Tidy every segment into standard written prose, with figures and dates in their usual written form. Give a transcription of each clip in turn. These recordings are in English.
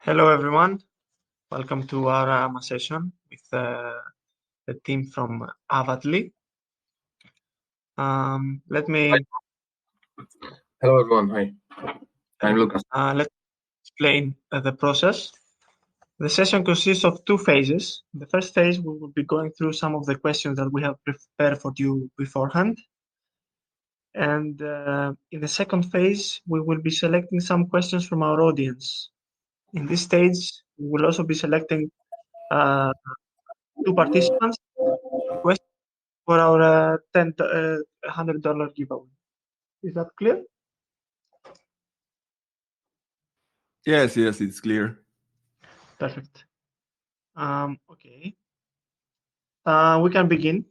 Hello, everyone. Welcome to our AMA session with the team from Avatly. Let me Hello, everyone. Hi, I'm Lucas. let's explain the process. The session consists of two phases. The first phase, we will be going through some of the questions that we have prepared for you beforehand. And in the second phase, we will be selecting some questions from our audience. In this stage, we will also be selecting two participants for our $100 giveaway. Is that clear? Yes, it's clear. Perfect. Okay. We can begin.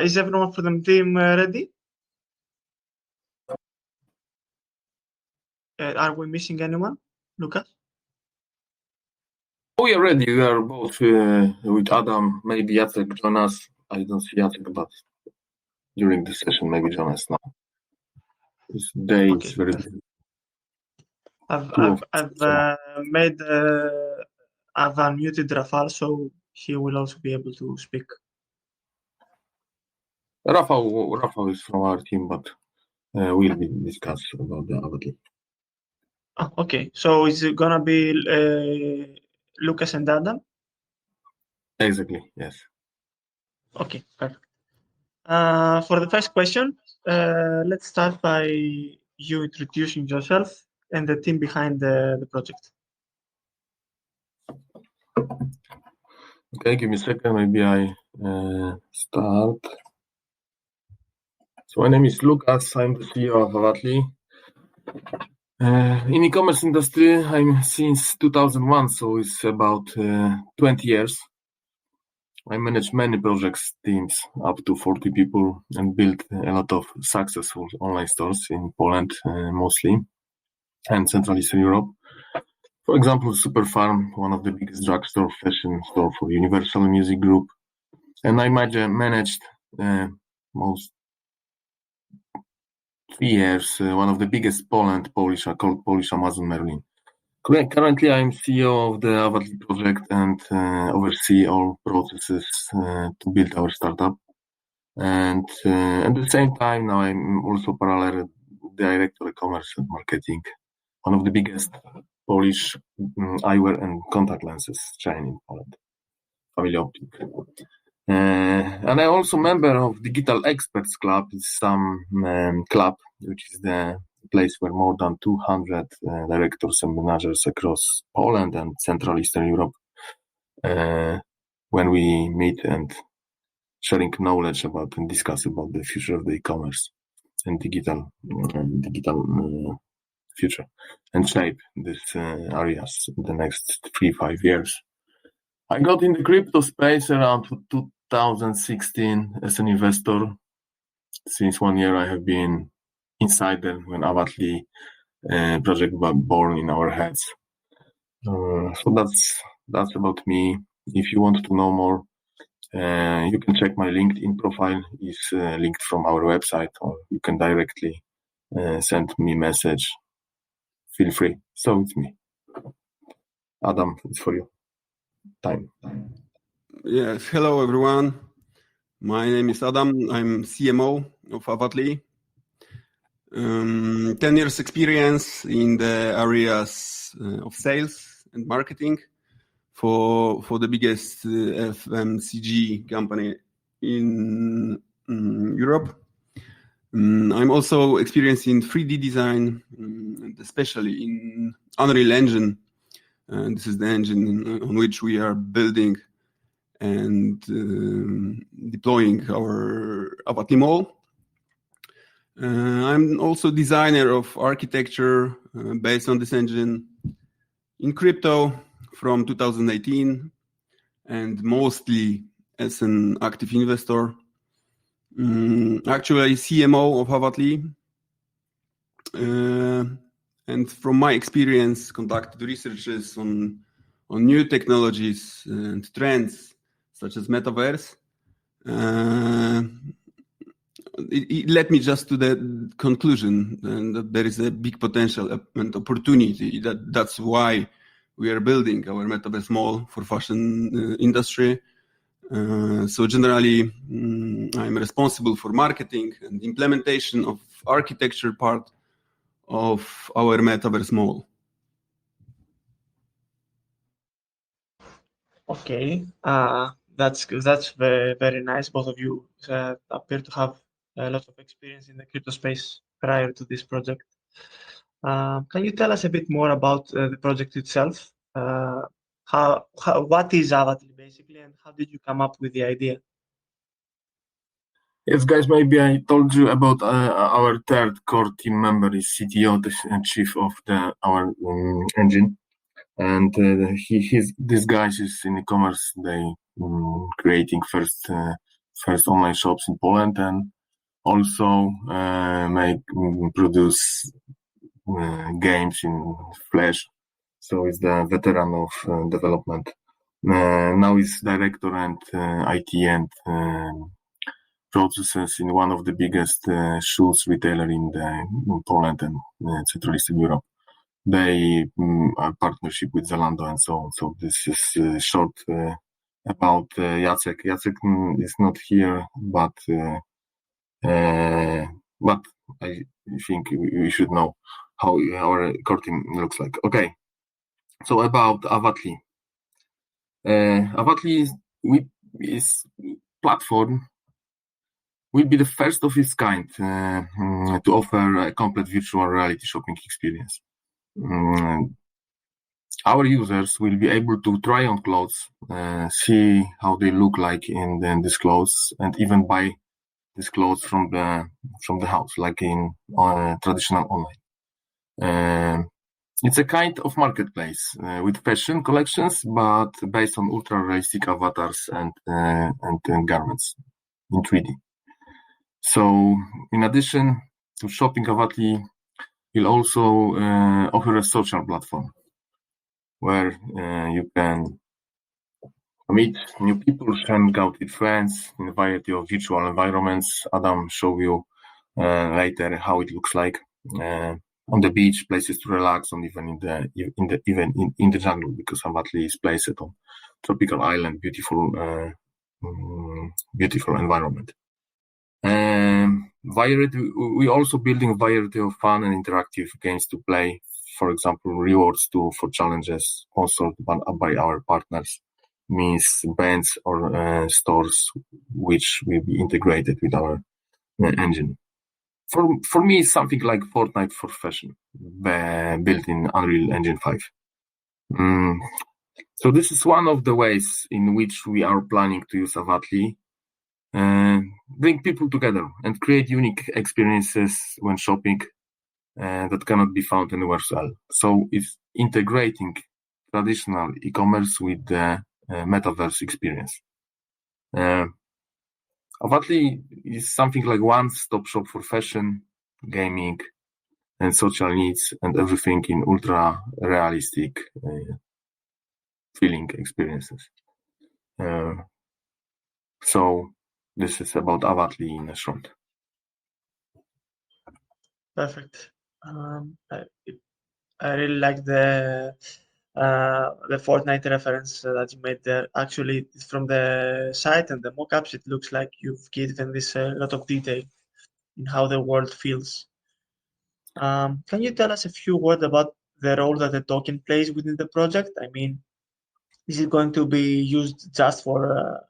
Is everyone from the team ready? Are we missing anyone? Lucas? We are ready. We are both with Adam. Maybe Jacek join us. I don't see Jacek, but during the session, maybe join us now. This day is very busy. I've unmuted Rafal, so he will also be able to speak. Rafał is from our team, but we'll be discussing about the Avatly. Oh, okay, so is it gonna be Lucas and Adam? Exactly, yes. Okay, perfect. For the first question, let's start by you introducing yourself and the team behind the project. Okay, give me a second. Maybe I start. So my name is Lucas. I'm the CEO of Avatly. In e-commerce industry, I'm since 2001, so it's about 20 years. I manage many projects, teams, up to 40 people, and built a lot of successful online stores in Poland, mostly, and Central Eastern Europe. For example, Superfarm, one of the biggest drugstore fashion store for Universal Music Group, and I managed most 3 years one of the biggest Polish called Polish Amazon Merlin. Currently, I'm CEO of the Avatly project and oversee all processes to build our startup. And at the same time, now I'm also parallel director of commerce and marketing, one of the biggest Polish eyewear and contact lenses chain in Poland, Family Optic. And I'm also member of Digital Experts Club. It's some club, which is the place where more than 200 directors and managers across Poland and Central Eastern Europe, when we meet and sharing knowledge about and discuss about the future of the e-commerce and digital future, and shape these areas in the next 3-5 years. I got in the crypto space around 2016 as an investor. Since 1 year, I have been insider when Avatly project was born in our heads. So that's about me. If you want to know more, you can check my LinkedIn profile. It's linked from our website, or you can directly send me a message. Feel free. So it's me. Adam, it's for you. Time. Yes, hello everyone. My name is Adam. I'm CMO of Avatly. 10 years experience in the areas of sales and marketing for the biggest FMCG company in Europe. I'm also experienced in 3D design, especially in Unreal Engine. This is the engine on which we are building and deploying our Avatly Mall. I'm also designer of architecture based on this engine in crypto from 2018, and mostly as an active investor. Actually, CMO of Avatly, and from my experience, conducted researches on new technologies and trends such as metaverse. It led me just to the conclusion that there is a big potential and opportunity. That's why we are building our metaverse mall for fashion industry. So generally, I'm responsible for marketing and implementation of architecture part of our metaverse mall. Okay, that's very, very nice. Both of you appear to have a lot of experience in the crypto space prior to this project. Can you tell us a bit more about the project itself? What is Avatly basically, and how did you come up with the idea? Yes, guys, maybe I told you about our third core team member is CTO, the chief of our engine. And this guy is in e-commerce. They creating first online shops in Poland, and also produce games in Flash. So he's the veteran of development. Now he's director and IT and processes in one of the biggest shoes retailer in Poland and Central Eastern Europe. They are partnership with Zalando and so on. So this is short about Jacek. Jacek is not here, but I think we should know how our core team looks like. Okay, so about Avatly. Avatly is platform will be the first of its kind to offer a complete virtual reality shopping experience. Our users will be able to try on clothes, see how they look like in these clothes, and even buy these clothes from the house, like in traditional online. It's a kind of marketplace with fashion collections, but based on ultra-realistic avatars and garments in 3D. So, in addition to shopping, Avatly will also offer a social platform where you can meet new people, hang out with friends in a variety of virtual environments. Adam show you later how it looks like on the beach, places to relax, and even in the jungle, because Avatly is placed on tropical island, beautiful environment. We also building a variety of fun and interactive games to play. For example, rewards for challenges sponsored by our partners, means bands or stores, which will be integrated with our engine. For me, it's something like Fortnite for fashion, built in Unreal Engine 5. So this is one of the ways in which we are planning to use Avatly, bring people together and create unique experiences when shopping that cannot be found anywhere else. So it's integrating traditional e-commerce with the metaverse experience. Avatly is something like one-stop shop for fashion, gaming, and social needs, and everything in ultra-realistic feeling experiences. So this is about Avatly in a short. Perfect. I really like the Fortnite reference that you made there. Actually, from the site and the mockups, it looks like you've given this a lot of detail in how the world feels. Can you tell us a few words about the role that the token plays within the project? I mean, is it going to be used just for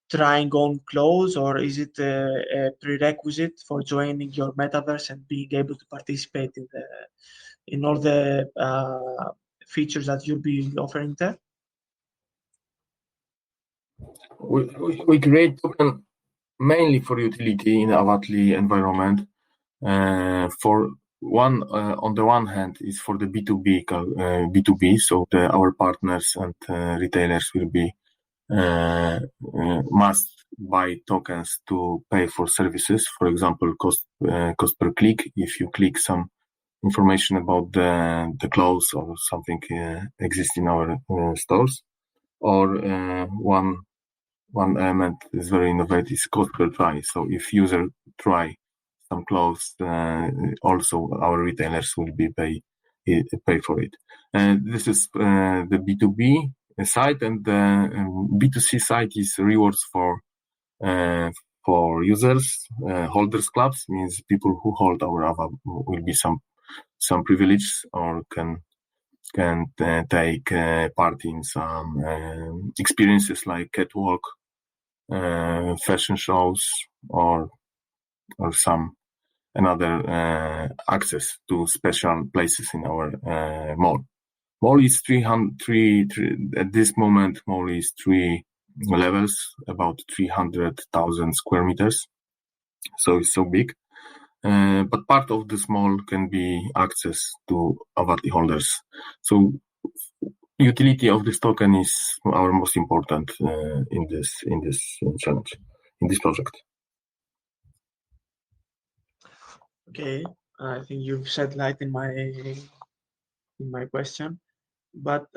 trying on clothes, or is it a prerequisite for joining your metaverse and being able to participate in all the features that you'll be offering there? We create token mainly for utility in Avatly environment. On the one hand, is for the B2B, so our partners and retailers will be must buy tokens to pay for services. For example, cost per click. If you click some information about the clothes or something exists in our stores, or one element is very innovative, is cost per try. So if user try some clothes, also our retailers will be pay pay for it. This is the B2B side, and the B2C side is rewards for users, holders clubs, means people who hold our AVA will be some privilege or can take part in some experiences like catwalk, fashion shows, or some another access to special places in our mall. Mall is 300 at this moment. Mall is 3 levels, about 300,000 square meters. So it's so big. But part of this mall can be access to Avatly holders. So utility of this token is our most important in this challenge, in this project. Okay, I think you've shed light in my question. But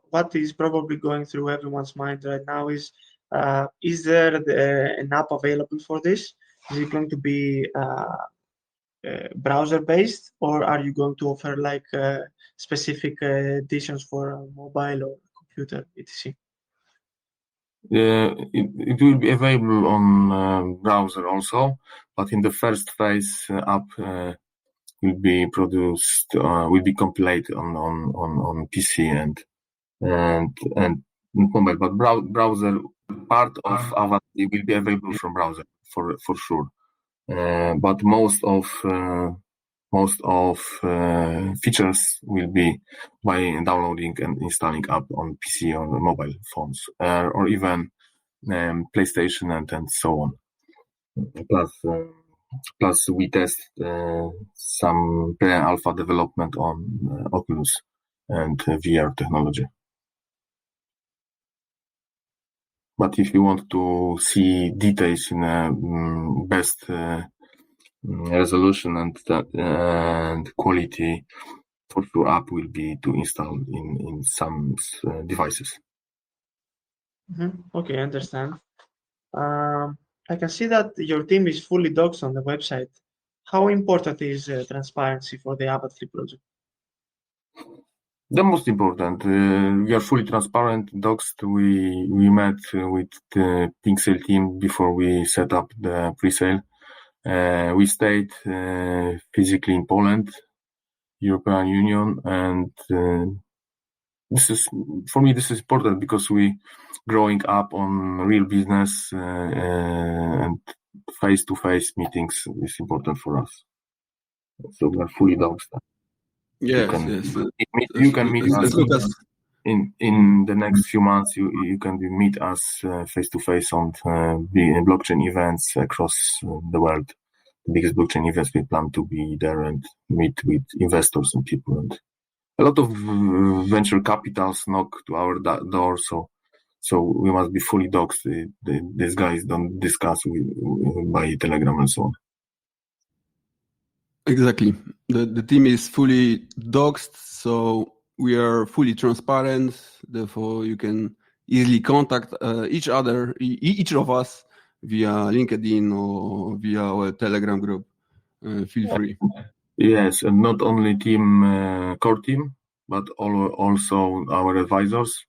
what is probably going through everyone's mind right now is there an app available for this? Is it going to be browser-based, or are you going to offer like specific editions for mobile or computer, etc.? It will be available on browser also, but in the first phase, app will be produced, will be compiled on PC and mobile. But browser part of Avatly will be available from browser for sure. But most of features will be by downloading and installing app on PC or mobile phones, or even PlayStation and so on. Plus we test some pre-alpha development on Oculus and VR technology. But if you want to see details in a best resolution and quality, for sure app will be to install in some devices. Okay, I understand. I can see that your team is fully doxed on the website. How important is transparency for the Avatly project? The most important, we are fully transparent, doxed. We met with the Pixel team before we set up the pre-sale. We stayed physically in Poland, European Union, and this is, for me, this is important because we growing up on real business and face-to-face meetings is important for us. So we are fully doxed. Yes, you can meet us Lucas. in the next few months. You can meet us face to face on blockchain events across the world. The biggest blockchain events, we plan to be there and meet with investors and people. And a lot of venture capitals knock to our door, so we must be fully doxed. These guys don't discuss by Telegram and so on. Exactly. The team is fully doxed, so we are fully transparent. Therefore, you can easily contact each of us via LinkedIn or via our Telegram group. Feel free. Yes, and not only core team, but also our advisors.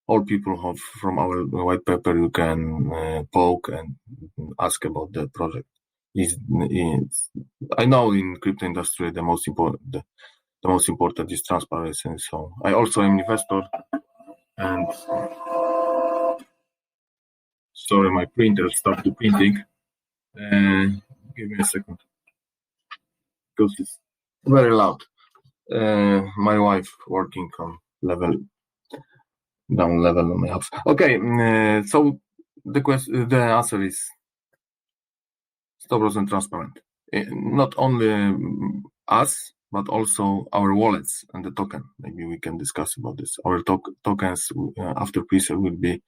All people from our white paper you can poke and ask about the project. I know in crypto industry the most important is transparency. So I also am investor, and sorry, my printer started printing. Give me a second because it's very loud. My wife working on down level on my house. Okay, so the answer is 100% transparent. Not only us, but also our wallets and the token. Maybe we can discuss about this. Our tokens after pre-sale will be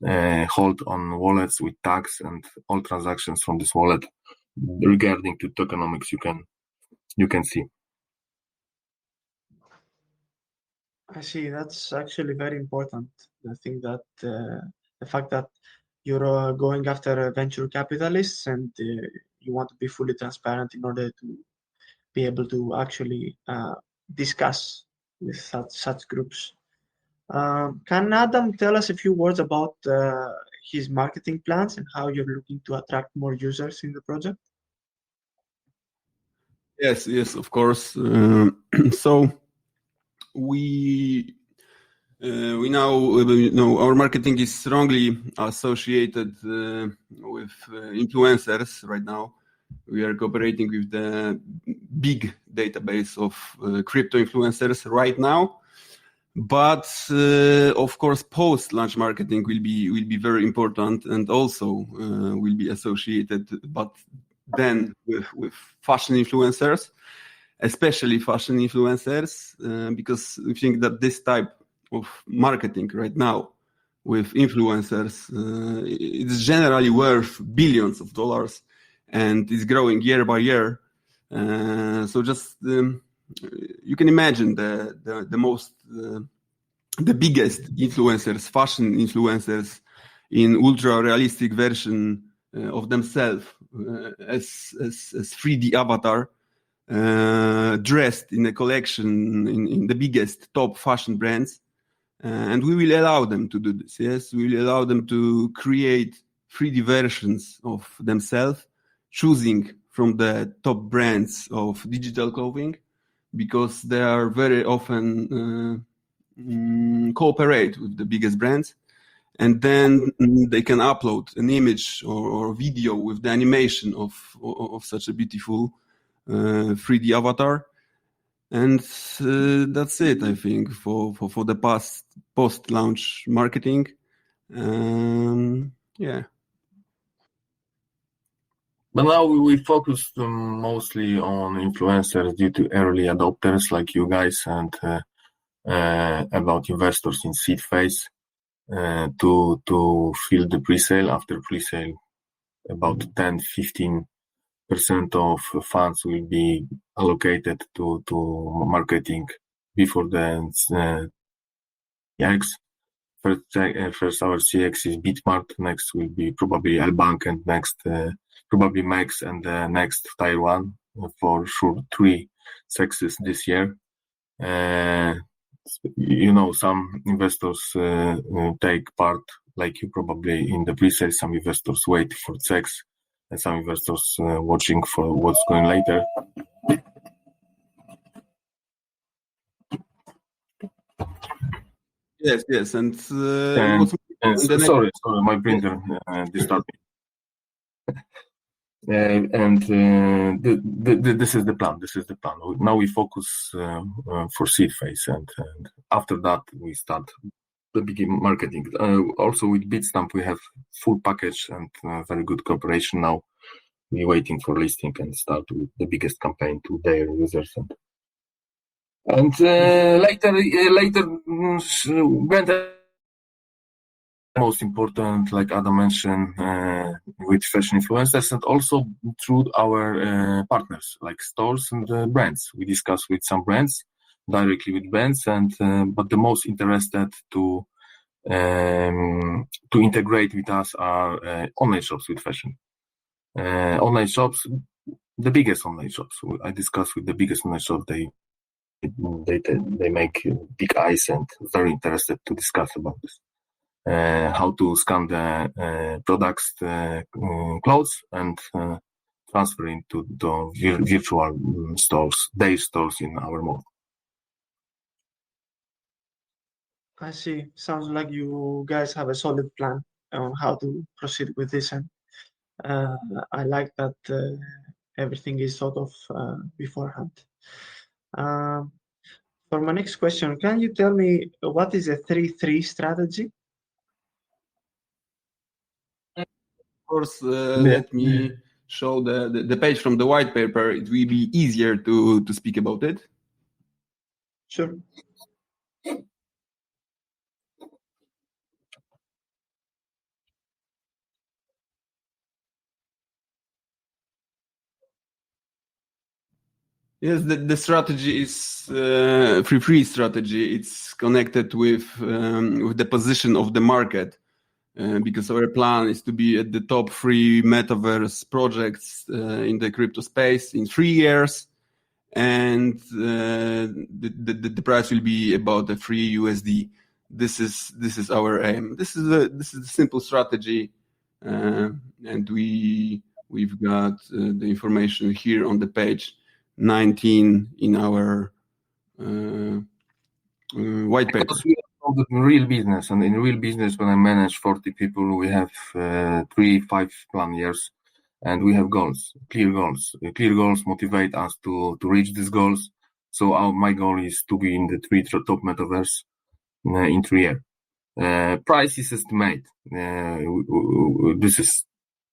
held on wallets with tags, and all transactions from this wallet regarding to tokenomics you can see. I see. That's actually very important. I think that the fact that you're going after venture capitalists and you want to be fully transparent in order to be able to actually discuss with such groups. Can Adam tell us a few words about his marketing plans and how you're looking to attract more users in the project? Yes, of course. So we now our marketing is strongly associated with influencers right now. We are cooperating with the big database of crypto influencers right now. But of course, post-launch marketing will be very important, and also will be associated, but then with fashion influencers, especially fashion influencers, because we think that this type of marketing right now with influencers, it's generally worth billions of dollars, and is growing year by year. So just you can imagine the biggest influencers, fashion influencers, in ultra realistic version of themselves as 3D avatar, dressed in a collection in the biggest top fashion brands, and we will allow them to do this. Yes, we will allow them to create 3D versions of themselves, choosing from the top brands of digital clothing, because they are very often cooperate with the biggest brands, and then they can upload an image or video with the animation of such a beautiful 3D avatar, and that's it. I think for the post-launch marketing. Yeah. But now we focus mostly on influencers due to early adopters like you guys, and about investors in seed phase to fill the pre-sale. After pre-sale, about 10-15% of funds will be allocated to marketing before the CX. First our CX is Bitmart, next will be probably L-Bank, and next probably Max, and next Taiwan, for sure 3 CXs this year. Some investors take part, like you probably, in the pre-sale. Some investors wait for CX, and some investors watching for what's going later. Yes, and sorry, my printer disturbed me. This is the plan. Now we focus for seed phase, and after that we start the big marketing. Also with Bitstamp we have full package and very good cooperation now. We're waiting for listing and start with the biggest campaign to their users, and later brand most important, like Adam mentioned, with fashion influencers, and also through our partners like stores and brands. We discuss with some brands, directly with brands, and but the most interested to integrate with us are online shops with fashion. Online shops, the biggest online shops. I discuss with the biggest online shops. They make big eyes and very interested to discuss about this. How to scan the products, clothes, and transfer into the virtual stores, their stores in our mall. I see. Sounds like you guys have a solid plan on how to proceed with this, and I like that everything is sort of beforehand. For my next question, can you tell me what is a 3-3 strategy? Of course, let me show the page from the white paper. It will be easier to speak about it. Sure. Yes, the strategy is free strategy. It's connected with the position of the market, because our plan is to be at the top 3 metaverse projects in the crypto space in 3 years, and the price will be about $3. This is our aim. This is a simple strategy, and we've got the information here on the page 19 in our white paper. Because we are in real business, and in real business, when I manage 40 people, we have 3-5 plan years, and we have goals, clear goals. Clear goals motivate us to reach these goals. So my goal is to be in the 3 top metaverse in 3 years. Price is estimate. This is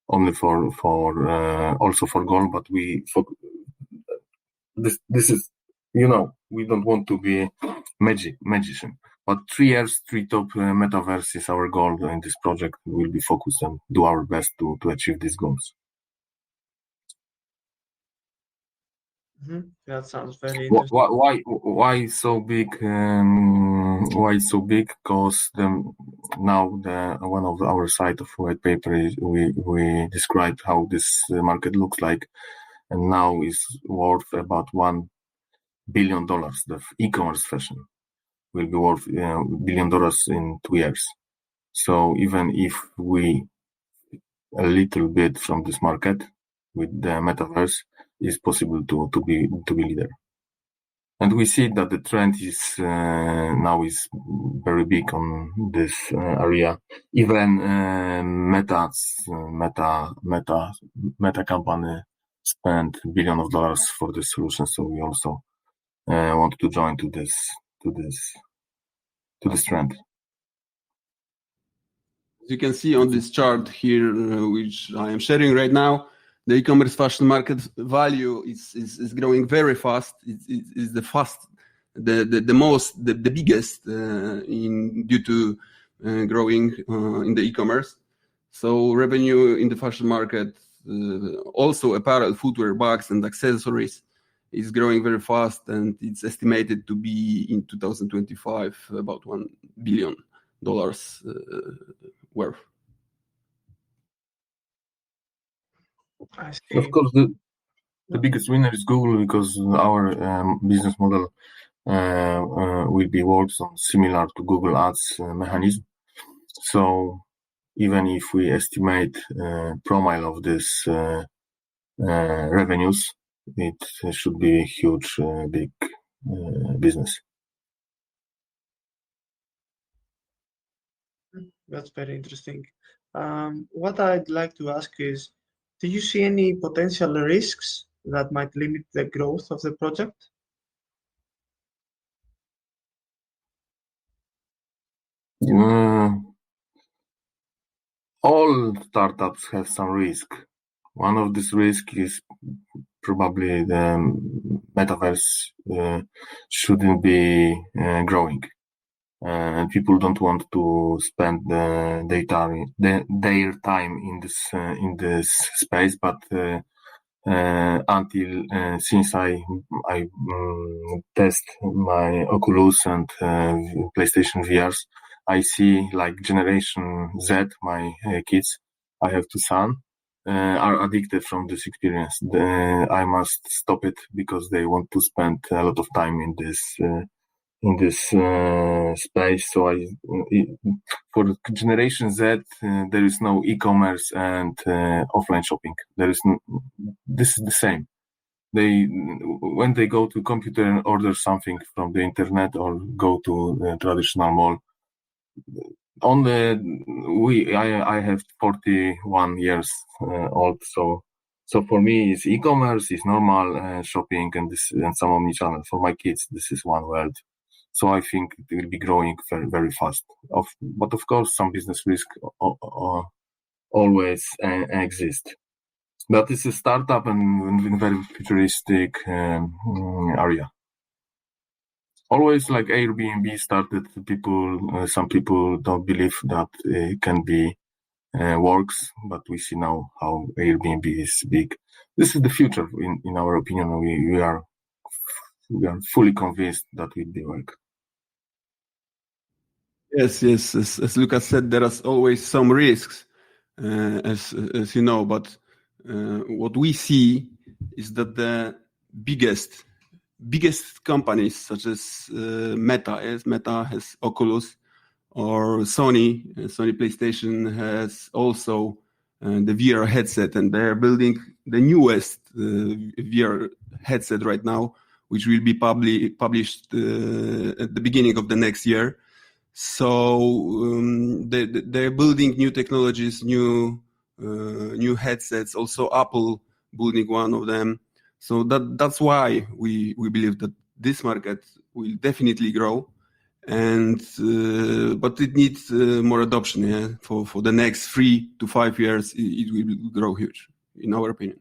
only for also for goal, but this is, we don't want to be magician. But 3 years, 3 top metaverse is our goal in this project. We will be focused and do our best to achieve these goals. That sounds very interesting. Why so big? Why so big? Because now one of our side of white paper we described how this market looks like, and now is worth about $1 billion. The e-commerce fashion will be worth $1 billion in 2 years. So even if we a little bit from this market with the metaverse, is possible to be leader. And we see that the trend is now is very big on this area. Even Meta company spent $1 billion for this solution. So we also want to join to this trend. As you can see on this chart here, which I am sharing right now, the e-commerce fashion market value is growing very fast. It is the biggest due to growing in the e-commerce. So revenue in the fashion market, also apparel, footwear, bags, and accessories, is growing very fast, and it's estimated to be in 2025 about $1 billion worth. I see. Of course, the biggest winner is Google, because our business model will be works on similar to Google Ads mechanism. So even if we estimate promile of this revenues, it should be a huge, big business. That's very interesting. What I'd like to ask is, do you see any potential risks that might limit the growth of the project? All startups have some risk. One of these risks is probably the metaverse shouldn't be growing. People don't want to spend their time in this space, but since I test my Oculus and PlayStation VRs, I see like Generation Z, my kids, I have 2 sons, are addicted from this experience. I must stop it because they want to spend a lot of time in this space. So for Generation Z, there is no e-commerce and offline shopping. This is the same. When they go to computer and order something from the internet or go to the traditional mall, I have 41 years old, so for me it's e-commerce, it's normal shopping and some omnichannel. For my kids, this is one world. So I think it will be growing very, very fast. But of course, some business risk always exist. But it's a startup and in very futuristic area. Always like Airbnb started, some people don't believe that it can be works, but we see now how Airbnb is big. This is the future, in our opinion. We are fully convinced that it will work. Yes. As Lucas said, there are always some risks, as you know. But what we see is that the biggest biggest companies such as Meta. Yes, Meta has Oculus, or Sony PlayStation has also the VR headset, and they're building the newest VR headset right now, which will be published at the beginning of the next year. So they're building new technologies, new headsets. Also, Apple building one of them. So that's why we believe that this market will definitely grow, and but it needs more adoption. Yeah, for the next 3 to 5 years, it will grow huge, in our opinion.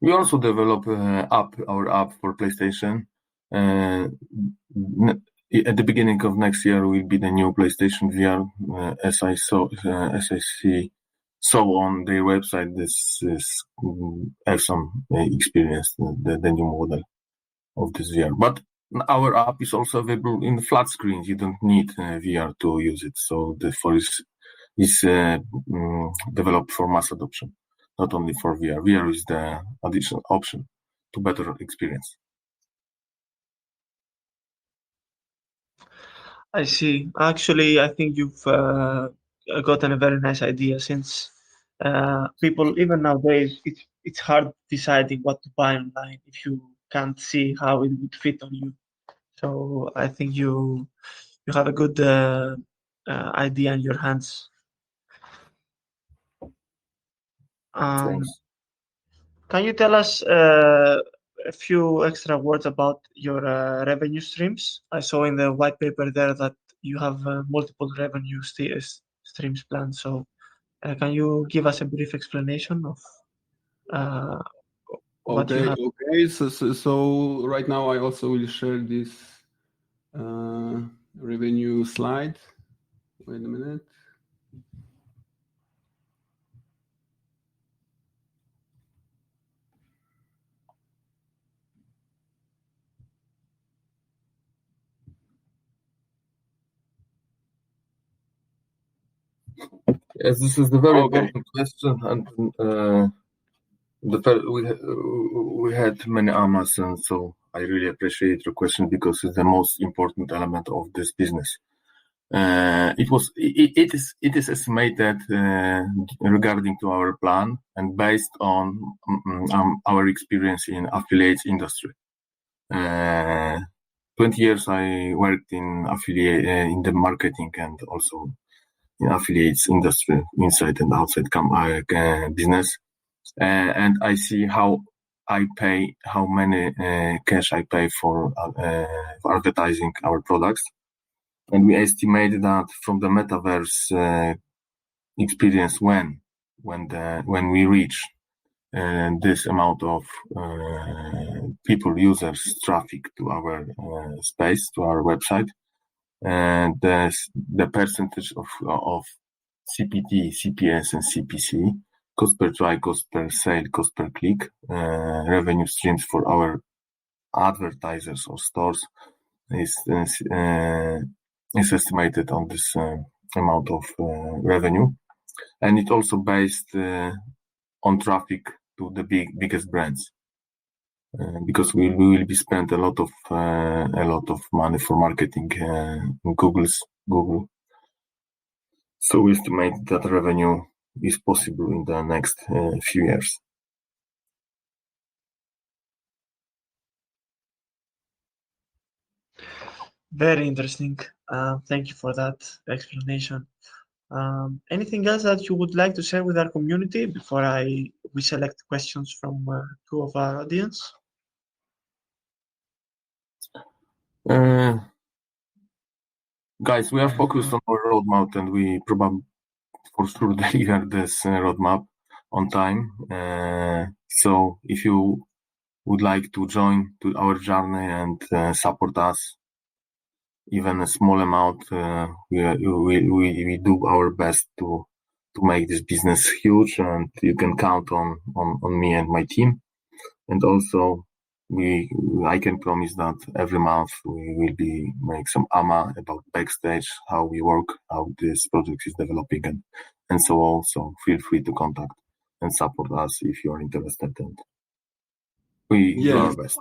We also develop our app for PlayStation. At the beginning of next year will be the new PlayStation VR. As I saw on their website, this is have some experience the new model of this VR. But our app is also available in flat screens. You don't need VR to use it. So therefore is developed for mass adoption, not only for VR. VR is the additional option to better experience. I see. Actually, I think you've gotten a very nice idea, since people, even nowadays, it's hard deciding what to buy online if you can't see how it would fit on you. So I think you have a good idea in your hands. Thanks. Can you tell us a few extra words about your revenue streams? I saw in the white paper there that you have multiple revenue streams planned. So can you give us a brief explanation of what you have? Okay. So right now I also will share this revenue slide. Wait a minute. Yes, this is the very important question, and we had many AMAs, and so I really appreciate your question because it's the most important element of this business. It is estimated regarding to our plan and based on our experience in affiliates industry. 20 years I worked in affiliate in the marketing and also in affiliates industry, inside and outside business, and I see how many cash I pay for advertising our products. And we estimated that from the metaverse experience, when we reach this amount of people, users, traffic to our space, to our website, and the percentage of CPT, CPS, and CPC, cost per try, cost per sale, cost per click, revenue streams for our advertisers or stores is estimated on this amount of revenue, and it also based on traffic to the biggest brands, because we will be spent a lot of money for marketing in Google. So we estimate that revenue is possible in the next few years. Very interesting. Thank you for that explanation. Anything else that you would like to share with our community before we select questions from two of our audience? Guys, we are focused on our roadmap, and we probably for sure deliver this roadmap on time. So if you would like to join to our journey and support us, even a small amount, we do our best to make this business huge, and you can count on me and my team. And also I can promise that every month we will be make some AMA about backstage, how we work, how this project is developing, and so on. So feel free to contact and support us if you are interested, and we do our best.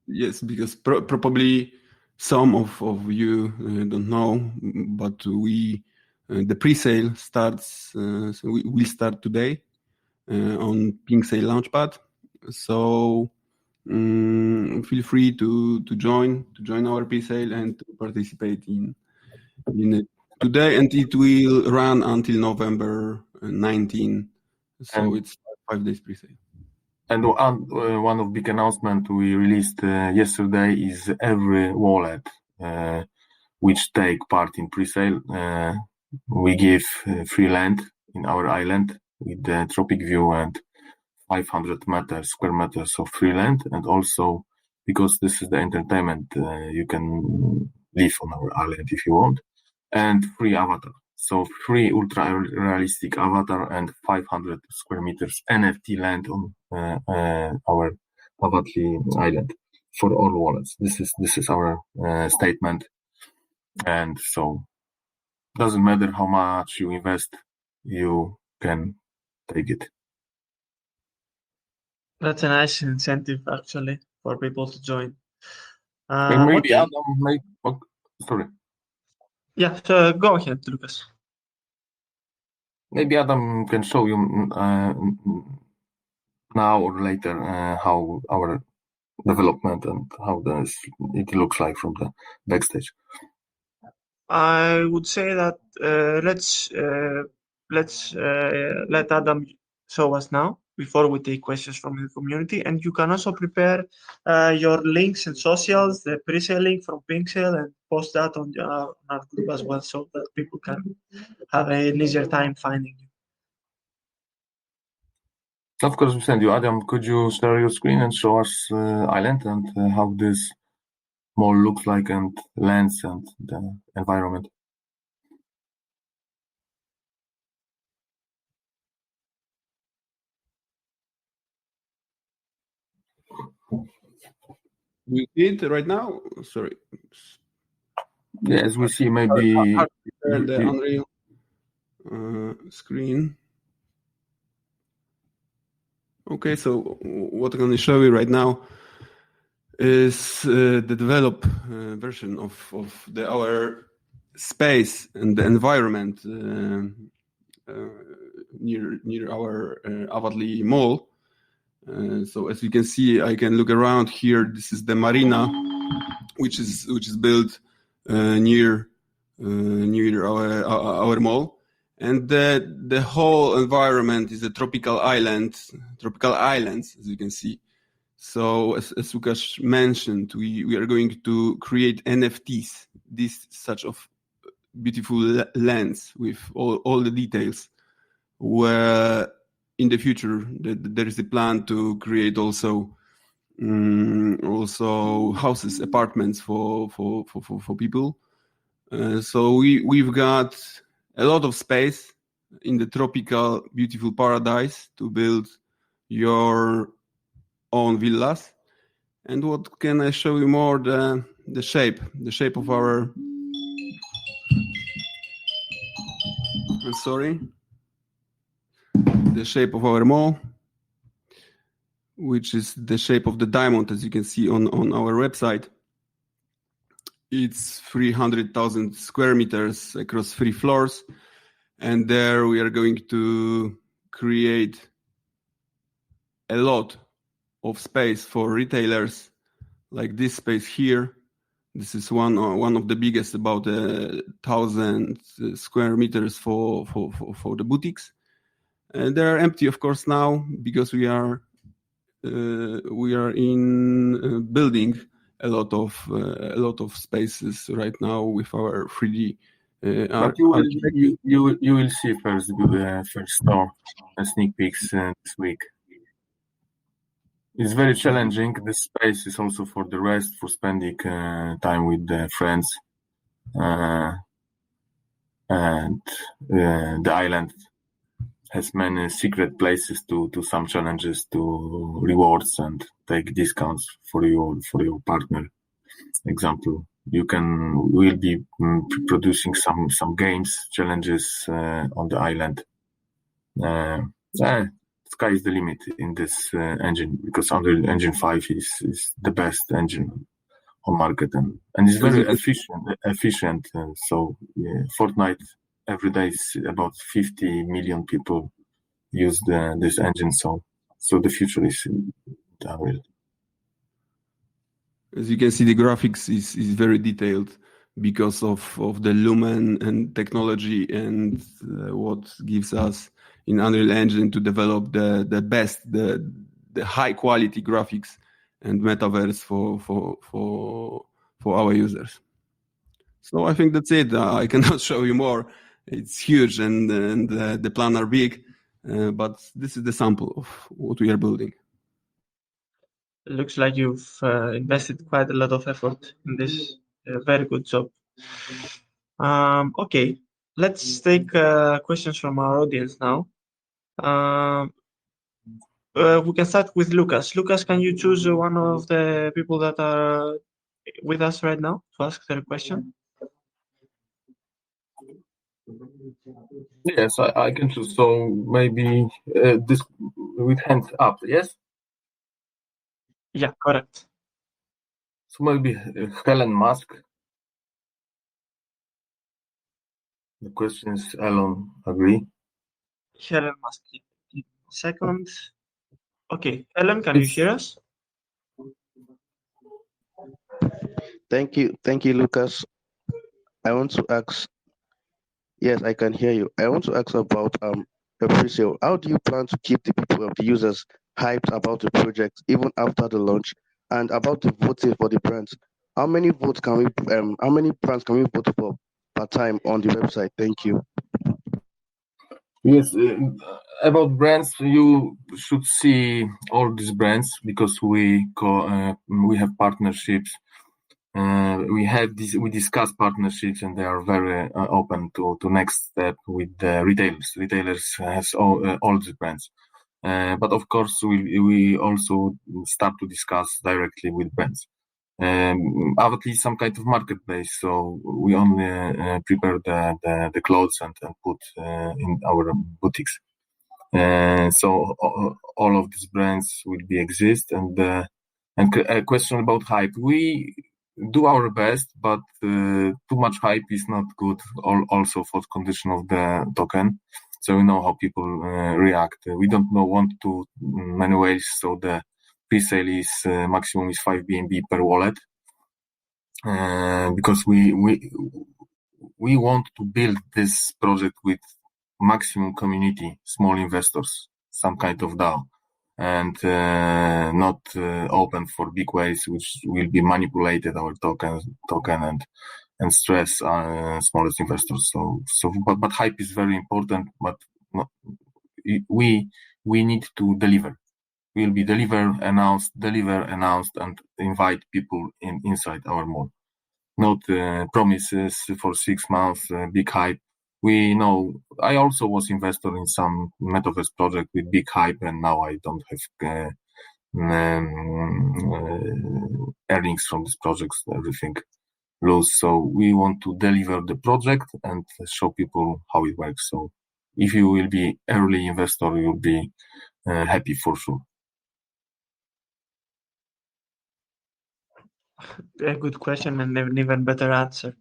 Yes, because probably some of you don't know, but the pre-sale starts. So we'll start today on Pink Sale Launchpad. So feel free to join our pre-sale and to participate in it today, and it will run until November 19. So it's 5 days pre-sale. And one of big announcement we released yesterday is every wallet which take part in pre-sale. We give free land in our island with the tropic view and 500 square meters of free land, and also because this is the entertainment, you can live on our island if you want, and free avatar. So free ultra realistic avatar and 500 square meters NFT land on our Avatly island for all wallets. This is our statement, and so doesn't matter how much you invest, you can take it. That's a nice incentive, actually, for people to join. Maybe okay. Adam, sorry. Yeah, so go ahead, Lucas. Maybe Adam can show you now or later how our development and how it looks like from the backstage. I would say that let's let Adam show us now before we take questions from the community, and you can also prepare your links and socials, the pre-sale link from Pinksale, and post that on our group as well, so that people can have an easier time finding you. Of course, we send you. Adam, could you share your screen and show us island and how this mall looks like and lands and the environment? You did right now? Sorry. Yes, we see maybe the Unreal screen. Okay, so what I'm going to show you right now is the developed version of our space and the environment near our Avatly mall. So as you can see, I can look around here. This is the marina, which is built near our mall. And the whole environment is a tropical islands, as you can see. So as Łukasz mentioned, we are going to create NFTs, this such of beautiful lands with all the details. Where in the future there is a plan to create also houses, apartments for people. So we've got a lot of space in the tropical, beautiful paradise to build your own villas. And what can I show you more? The shape of our. The shape of our mall, which is the shape of the diamond, as you can see on our website. It's 300,000 square meters across 3 floors. And there we are going to create a lot of space for retailers, like this space here. This is one of the biggest, about 1,000 square meters for the boutiques. They are empty, of course, now because we are in building a lot of spaces right now with our 3D. But you will see first the first store sneak peeks this week. It's very challenging. This space is also for the rest, for spending time with friends, and the island has many secret places to some challenges, to rewards and take discounts for your partner. Example, we'll be producing some games challenges on the island. sky is the limit in this engine, because Unreal Engine 5 is the best engine on market, and it's very efficient. So Fortnite every day is about 50 million people use this engine. So the future is Unreal. As you can see, the graphics is very detailed because of the Lumen and technology, and what gives us in Unreal Engine to develop the best, the high quality graphics and metaverse for our users. So I think that's it. I cannot show you more. It's huge, and the plans are big, but this is the sample of what we are building. It looks like you've invested quite a lot of effort in this. Very good job. Okay, let's take questions from our audience now. We can start with Lucas. Lucas, can you choose one of the people that are with us right now to ask their question? Yes, I can choose. So maybe this with hands up, yes? Yeah, correct. So maybe Helen Musk. The question is, Elon, agree? Helen Musk. Second. Okay, Helen, can you hear us? Thank you, Lucas. I want to ask. Yes, I can hear you. I want to ask about the pre-sale. How do you plan to keep the people, the users, hyped about the project even after the launch, and about the voting for the brands? How many votes can we? How many brands can we vote for per time on the website? Thank you. Yes, about brands, you should see all these brands, because we have partnerships. We discuss partnerships, and they are very open to next step with the retailers. Retailers has all the brands, but of course we also start to discuss directly with brands. Avatly is some kind of marketplace, so we only prepare the clothes and put in our boutiques. So all of these brands will be exist, and a question about hype. We do our best, but too much hype is not good. Also for the condition of the token, so we know how people react. We don't want to many ways. So the pre-sale is maximum is 5 BNB per wallet, because we want to build this project with maximum community, small investors, some kind of DAO, and not open for big ways, which will be manipulated our token and stress smallest investors. But hype is very important. But we need to deliver. We'll be deliver, announce, and invite people inside our mall. Not promises for 6 months, big hype. We know. I also was investor in some metaverse project with big hype, and now I don't have earnings from these projects. Everything lose. So we want to deliver the project and show people how it works. So if you will be early investor, you'll be happy for sure. A good question and an even better answer.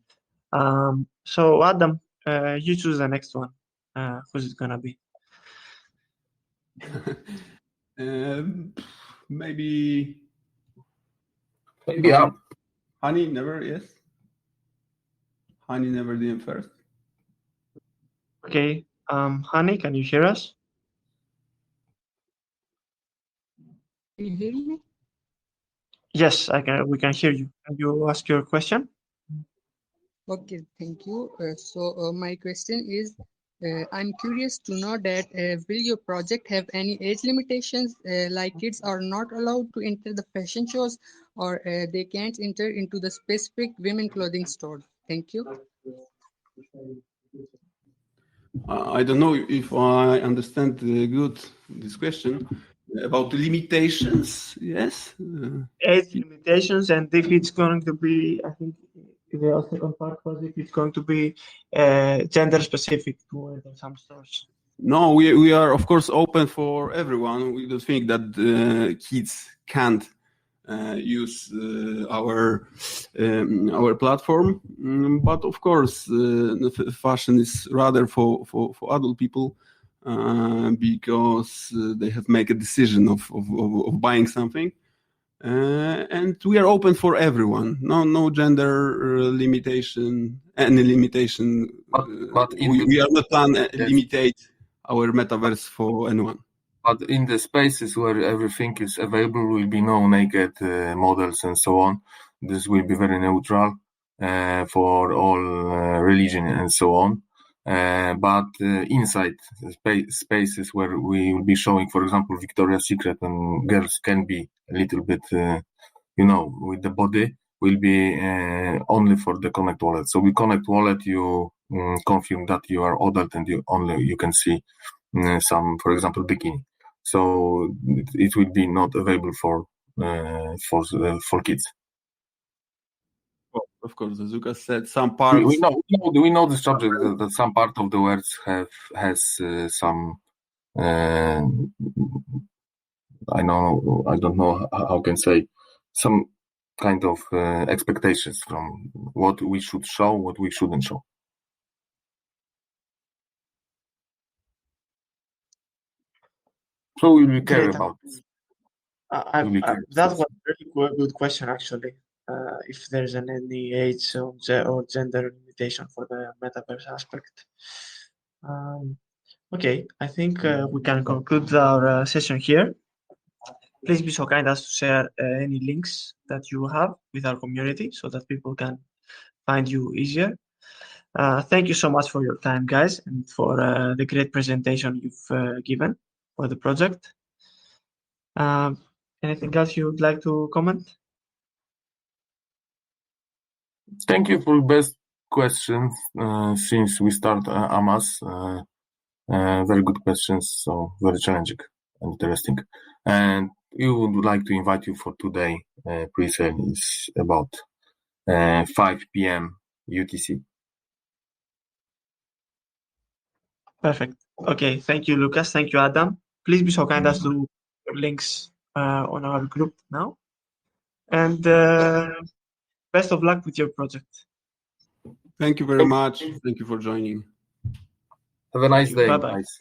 So Adam, you choose the next one. Who's it gonna be? Maybe up. Honey never, yes. Honey never did first. Okay, Honey, can you hear us? Can you hear me? Yes, I can. We can hear you. Can you ask your question? Okay, thank you. So my question is, I'm curious to know that will your project have any age limitations, like kids are not allowed to enter the fashion shows, or they can't enter into the specific women clothing store? Thank you. I don't know if I understand good this question about the limitations. Yes. Age limitations, and if it's going to be, I think the second part was if it's going to be gender specific to enter some stores. No, we are of course open for everyone. We don't think that kids can't use our platform, but of course, fashion is rather for adult people because they have made a decision of buying something. And we are open for everyone. No gender limitation, any limitation. But we are not plan yes. limitate our metaverse for anyone. But in the spaces where everything is available, will be no naked models and so on. This will be very neutral for all religion and so on. But inside spaces where we will be showing, for example, Victoria's Secret, and girls can be a little bit, with the body, will be only for the Connect wallet. So with Connect wallet, you confirm that you are adult and you can see some, for example, bikini. So it will be not available for kids. Well, of course, as Lucas said, some parts. We know the subject that some part of the words has some. I don't know how I can say, some kind of expectations from what we should show, what we shouldn't show. So we will care about this. That was a very good question, actually. If there's any age or gender limitation for the metaverse aspect. Okay, I think we can conclude our session here. Please be so kind as to share any links that you have with our community so that people can find you easier. Thank you so much for your time, guys, and for the great presentation you've given for the project. Anything else you would like to comment? Thank you for best questions since we start AMAs. Very good questions, so very challenging and interesting. And we would like to invite you for today. Pre-sale is about 5 p.m. UTC. Perfect. Okay, thank you, Lucas. Thank you, Adam. Please be so kind as to links on our group now. And best of luck with your project. Thank you very much. Thank you for joining. Have a nice day, Bye-bye. guys.